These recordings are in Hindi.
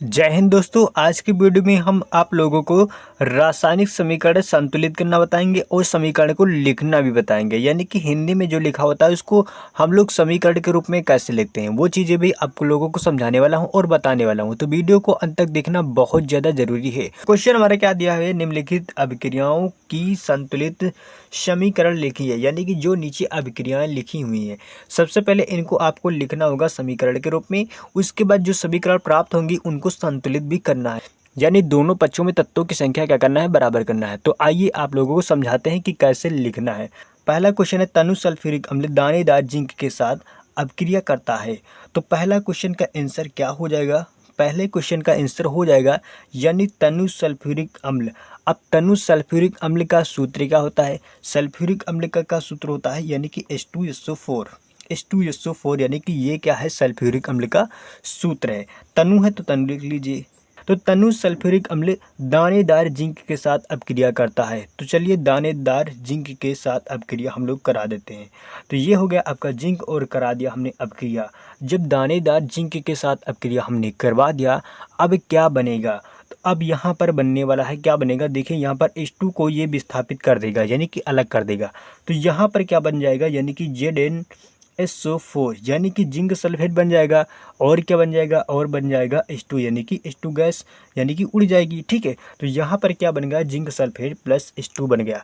जय हिंद दोस्तों। आज की वीडियो में हम आप लोगों को रासायनिक समीकरण संतुलित करना बताएंगे और समीकरण को लिखना भी बताएंगे। यानी कि हिंदी में जो लिखा होता है उसको हम लोग समीकरण के रूप में कैसे लिखते हैं, वो चीज़ें भी आपको लोगों को समझाने वाला हूं और बताने वाला हूं। तो वीडियो को अंत तक देखना बहुत ज़्यादा जरूरी है। क्वेश्चन हमारा क्या दिया है, निम्नलिखित अभिक्रियाओं की संतुलित समीकरण लिखिए। यानी कि जो नीचे अभिक्रियाएं लिखी हुई हैं, सबसे पहले इनको आपको लिखना होगा समीकरण के रूप में। उसके बाद जो समीकरण प्राप्त होंगी उनको संतुलित भी करना है, यानी दोनों पक्षों में तत्वों की संख्या क्या करना है, बराबर करना है। तो आइए आप लोगों को समझाते हैं कि कैसे लिखना है। पहला क्वेश्चन है, तनु सल्फ्यूरिक अम्ल दानेदार जिंक के साथ अभिक्रिया करता है। तो पहला क्वेश्चन का आंसर क्या हो जाएगा, पहले क्वेश्चन का आंसर हो जाएगा यानी तनु सल्फ्यूरिक अम्ल। अब तनु सल्फ्यूरिक अम्ल का सूत्र क्या होता है, सल्फ्यूरिक अम्ल का सूत्र होता है यानी कि H2SO4। H2SO4 यानी कि ये क्या है, सल्फ्यूरिक अम्ल का सूत्र है। तनु है तो तनु लिख लीजिए। तो तनु सल्फ्यूरिक अम्ल दानेदार जिंक के साथ अभिक्रिया करता है। तो चलिए दानेदार जिंक के साथ अभिक्रिया हम लोग करा देते हैं। तो ये हो गया आपका जिंक और करा दिया हमने अभिक्रिया। जब दानेदार जिंक के साथ अभिक्रिया हमने करवा दिया, अब क्या बनेगा, तो अब यहाँ पर बनने वाला है, क्या बनेगा देखिए, यहाँ पर H2 को ये विस्थापित कर देगा यानी कि अलग कर देगा। तो यहाँ पर क्या बन जाएगा, यानी कि ZnSO4 यानी कि जिंक सल्फेट बन जाएगा। और क्या बन जाएगा, और बन जाएगा H2 यानी कि H2 गैस यानी कि उड़ जाएगी। ठीक है, तो यहाँ पर क्या बन गया, जिंक सल्फेट प्लस H2 बन गया।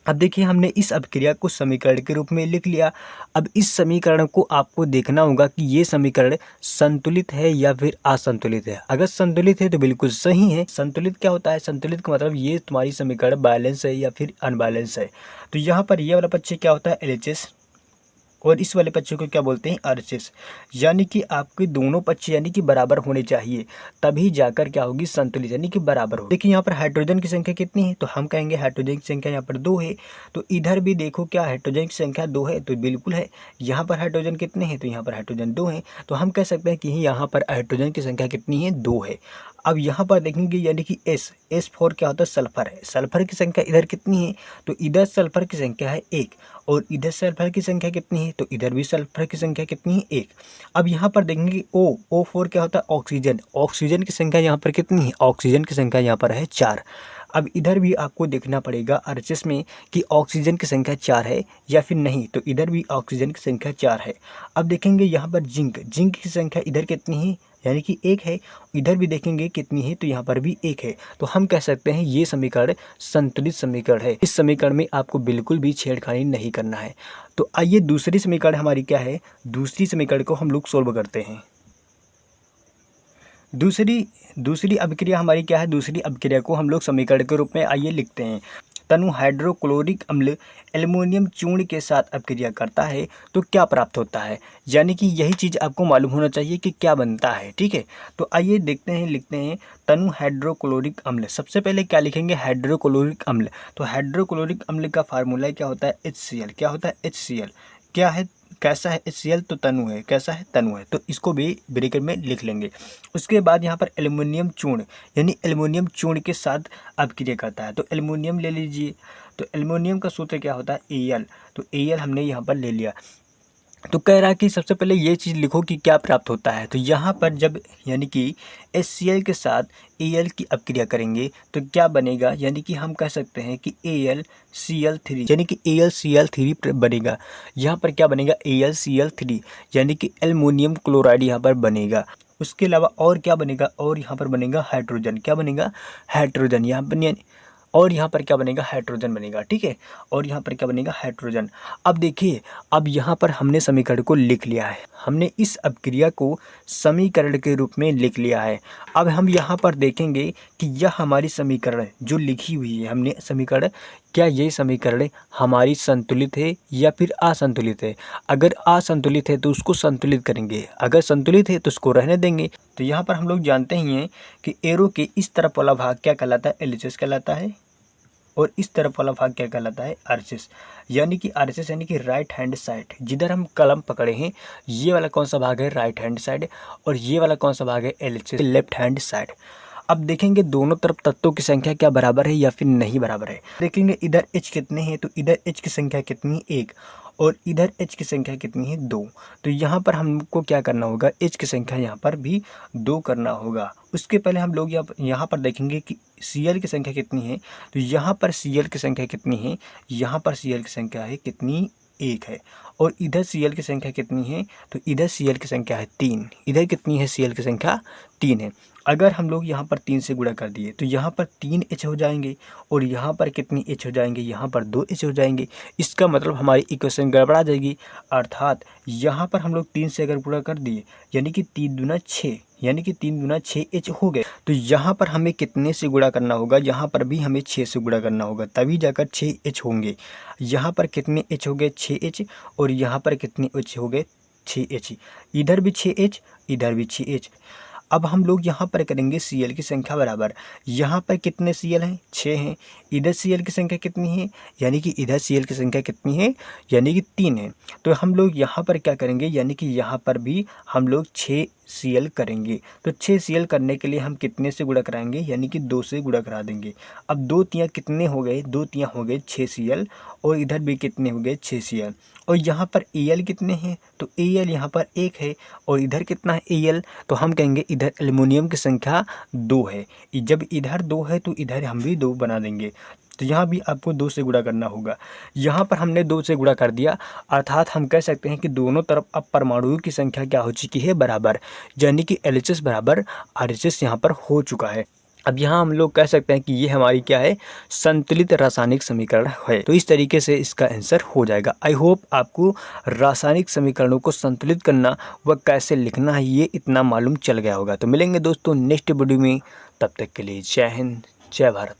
अब देखिए हमने इस अभिक्रिया को समीकरण के रूप में लिख लिया। अब इस समीकरण को आपको देखना होगा कि ये समीकरण संतुलित है या फिर असंतुलित है। अगर संतुलित है तो बिल्कुल सही है। संतुलित क्या होता है, संतुलित का मतलब ये तुम्हारी समीकरण बैलेंस है या फिर अनबैलेंस है। तो यहाँ पर ये वाला पक्ष क्या होता है, LHS, और इस वाले पक्ष को क्या बोलते हैं, RHS। यानी कि आपके दोनों पक्ष यानी कि बराबर होने चाहिए, तभी जाकर क्या होगी, संतुलित यानी कि बराबर हो। देखिए यहाँ पर हाइड्रोजन की संख्या कितनी है, तो हम कहेंगे हाइड्रोजन की संख्या यहाँ पर 2 है। तो इधर भी देखो क्या हाइड्रोजन की संख्या 2 है, तो बिल्कुल है। यहाँ पर हाइड्रोजन कितने हैं, तो यहाँ पर हाइड्रोजन 2 है। तो हम कह सकते हैं कि यहाँ पर हाइड्रोजन की संख्या कितनी है, 2 है। अब यहाँ पर देखेंगे यानी कि S4 क्या होता है, सल्फर है। सल्फर की संख्या इधर कितनी है, तो इधर सल्फर की संख्या है 1, और इधर सल्फर की संख्या कितनी है, तो इधर भी सल्फर की संख्या कितनी है, 1। अब यहाँ पर देखेंगे O4 क्या होता है, ऑक्सीजन। ऑक्सीजन की संख्या यहाँ पर कितनी है, ऑक्सीजन की संख्या यहाँ पर है 4। अब इधर भी आपको देखना पड़ेगा RHS में कि ऑक्सीजन की संख्या 4 है या फिर नहीं, तो इधर भी ऑक्सीजन की संख्या 4 है। अब देखेंगे यहाँ पर जिंक की संख्या इधर कितनी है, यानी कि 1 है। इधर भी देखेंगे कितनी है, तो यहाँ पर भी 1 है। तो हम कह सकते हैं ये समीकरण संतुलित समीकरण है। इस समीकरण में आपको बिल्कुल भी छेड़खानी नहीं करना है। तो आइए दूसरी समीकरण हमारी क्या है, दूसरी समीकरण को हम लोग सोल्व करते हैं। दूसरी अभिक्रिया हमारी क्या है, दूसरी अभिक्रिया को हम लोग समीकरण के रूप में आइए लिखते हैं। तनु हाइड्रोक्लोरिक अम्ल एल्युमिनियम चूर्ण के साथ अभिक्रिया करता है तो क्या प्राप्त होता है। यानी कि यही चीज़ आपको मालूम होना चाहिए कि क्या बनता है। ठीक है, तो आइए देखते हैं, लिखते हैं तनु हाइड्रोक्लोरिक अम्ल। सबसे पहले क्या लिखेंगे, हाइड्रोक्लोरिक अम्ल। तो हाइड्रोक्लोरिक अम्ल का फार्मूला क्या होता है, HCl। क्या होता है, HCl। क्या है, कैसा है HCl, तो तनु है। कैसा है, तनु है। तो इसको भी ब्रैकेट में लिख लेंगे। उसके बाद यहाँ पर एल्युमिनियम चूर्ण यानी एल्युमिनियम चूर्ण के साथ अभिक्रिया करता है। तो एल्युमिनियम ले लीजिए। तो एल्युमिनियम का सूत्र क्या होता है, Al। तो Al हमने यहाँ पर ले लिया। तो कह रहा है कि सबसे पहले ये चीज़ लिखो कि क्या प्राप्त होता है। तो यहाँ पर जब यानी कि HCl के साथ Al की अभिक्रिया करेंगे तो क्या बनेगा, यानी कि हम कह सकते हैं कि AlCl3 यानी कि AlCl3 बनेगा। यहाँ पर क्या बनेगा, AlCl3 यानी कि एल्युमिनियम क्लोराइड यहाँ पर बनेगा। उसके अलावा और क्या बनेगा, और यहाँ पर बनेगा हाइड्रोजन। क्या बनेगा, हाइड्रोजन। यहाँ पर और यहाँ पर क्या बनेगा, हाइड्रोजन बनेगा। ठीक है, और यहाँ पर क्या बनेगा, हाइड्रोजन। अब देखिए, अब यहाँ पर हमने समीकरण को लिख लिया है। हमने इस अभिक्रिया को समीकरण के रूप में लिख लिया है। अब हम यहाँ पर देखेंगे कि यह हमारी समीकरण जो लिखी हुई है हमने समीकरण, क्या ये समीकरण हमारी संतुलित है या फिर असंतुलित है। अगर असंतुलित है तो उसको संतुलित करेंगे, अगर संतुलित है तो उसको रहने देंगे। तो यहाँ पर हम लोग जानते ही हैं कि एरो के इस तरफ वाला भाग क्या कहलाता है, LHS कहलाता है, और इस तरफ वाला भाग क्या कहलाता है, RHS। यानी कि RHS यानी कि राइट हैंड साइड। जिधर हम कलम पकड़े हैं ये वाला कौन सा भाग है, राइट हैंड साइड, और ये वाला कौन सा भाग है, LHS, लेफ्ट हैंड साइड। अब देखेंगे दोनों तरफ तत्वों की संख्या क्या बराबर है या फिर नहीं बराबर है। देखेंगे इधर H कितने हैं, तो इधर H की संख्या कितनी है, 1, और इधर H की संख्या कितनी है 2। तो यहाँ पर हमको क्या करना होगा, H की संख्या यहाँ पर भी 2 करना होगा। उसके पहले हम लोग यहाँ पर देखेंगे कि Cl की संख्या कितनी है। तो यहाँ पर Cl की संख्या कितनी है, यहाँ पर Cl की संख्या है कितनी, 1 है। और इधर Cl की संख्या कितनी है, तो इधर Cl की संख्या है 3। इधर कितनी है, Cl की संख्या 3 है। अगर हम लोग यहाँ पर 3 से गुणा कर दिए तो यहाँ पर 3H हो जाएंगे और यहाँ पर कितनी H हो जाएंगे, यहाँ पर 2H हो जाएंगे। इसका मतलब हमारी इक्वेशन गड़बड़ा जाएगी। अर्थात यहाँ पर हम लोग 3 से अगर गुणा कर दिए यानी कि 3 दूना 6, यानी कि 3 दूना 6H हो गए। तो यहाँ पर हमें कितने से गुणा करना होगा, यहाँ पर भी हमें 6 से गुणा करना होगा, तभी जाकर 6H होंगे। यहाँ पर कितने H हो गए, 6H, और यहाँ पर कितने H हो गए, 6H। इधर भी 6H, इधर भी 6H। अब हम लोग यहाँ पर करेंगे Cl की संख्या बराबर, यहाँ पर कितने Cl हैं, 6 हैं। इधर Cl की संख्या कितनी है, यानी कि इधर Cl की संख्या कितनी है, यानी कि 3 है। तो हम लोग यहाँ पर क्या करेंगे, यानी कि यहाँ पर भी हम लोग 6 Cl करेंगे। तो 6 Cl करने के लिए हम कितने से गुणा कराएंगे, यानी कि 2 से गुणा करा देंगे। अब 2 तियाँ कितने हो गए, 2 तियाँ हो गए 6 Cl, और इधर भी कितने हो गए, 6 Cl। और यहाँ पर Al कितने हैं, तो Al यहाँ पर 1 है, और इधर कितना है Al, तो हम कहेंगे इधर एल्युमिनियम की संख्या 2 है। जब इधर 2 है तो इधर हम भी 2 बना देंगे। तो यहाँ भी आपको 2 से गुणा करना होगा। यहाँ पर हमने 2 से गुणा कर दिया, अर्थात हम कह सकते हैं कि दोनों तरफ अब परमाणुओं की संख्या क्या हो चुकी है, बराबर, यानी कि LHS बराबर RHS यहाँ पर हो चुका है। अब यहाँ हम लोग कह सकते हैं कि ये हमारी क्या है, संतुलित रासायनिक समीकरण है। तो इस तरीके से इसका आंसर हो जाएगा। आई होप आपको रासायनिक समीकरणों को संतुलित करना व कैसे लिखना है ये इतना मालूम चल गया होगा। तो मिलेंगे दोस्तों नेक्स्ट वीडियो में, तब तक के लिए जय हिंद, जय भारत।